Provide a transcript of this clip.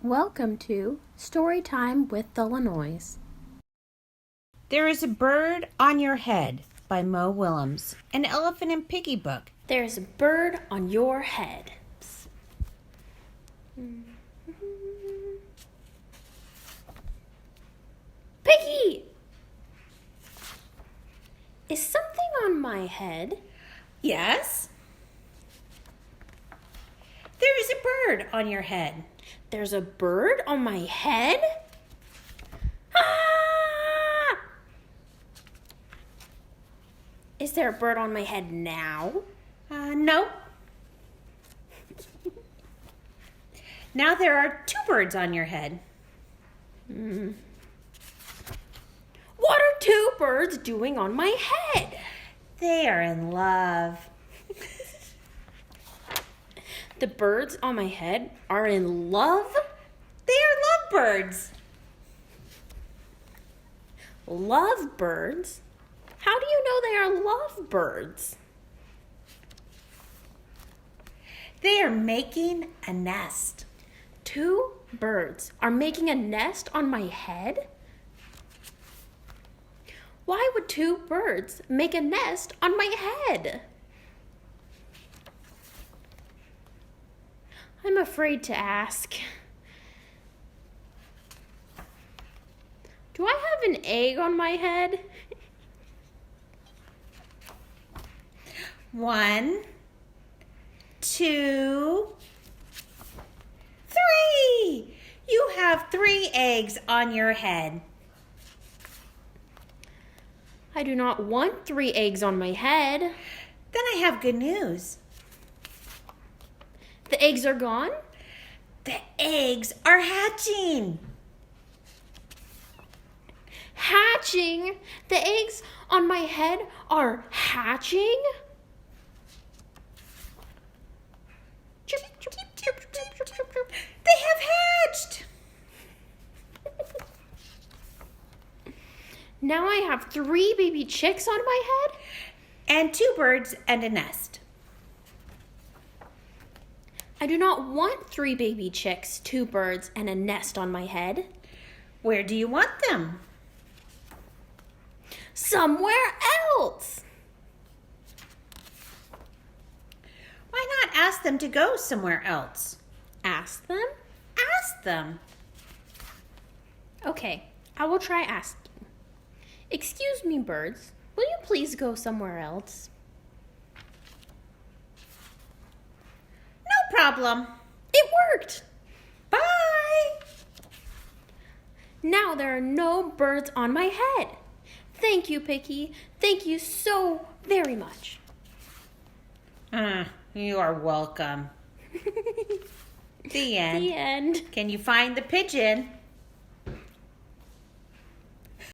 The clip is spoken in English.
Welcome to Storytime with Illinois. There is a Bird on Your Head by Mo Willems, an Elephant and Piggy book. There's a bird on your head. Piggy! Is something on my head? Yes? There is a bird on your head. There's a bird on my head? Ah! Is there a bird on my head now? No. Now there are two birds on your head. What are two birds doing on my head? They are in love. The birds on my head are in love? They are lovebirds. Lovebirds? How do you know they are lovebirds? They are making a nest. Two birds are making a nest on my head? Why would two birds make a nest on my head? I'm afraid to ask. Do I have an egg on my head? 1, 2, 3. You have 3 eggs on your head. I do not want 3 eggs on my head. Then I have good news. The eggs are gone? The eggs are hatching. Hatching? The eggs on my head are hatching? They have hatched. Now I have 3 baby chicks on my head? And 2 birds and a nest. I do not want 3 baby chicks, 2 birds, and a nest on my head. Where do you want them? Somewhere else. Why not ask them to go somewhere else? Ask them? Ask them. Okay, I will try asking. Excuse me, birds. Will you please go somewhere else? No problem. It worked! Bye. Now there are no birds on my head. Thank you, Piggy. Thank you so very much. You are welcome. The end. The end. Can you find the pigeon?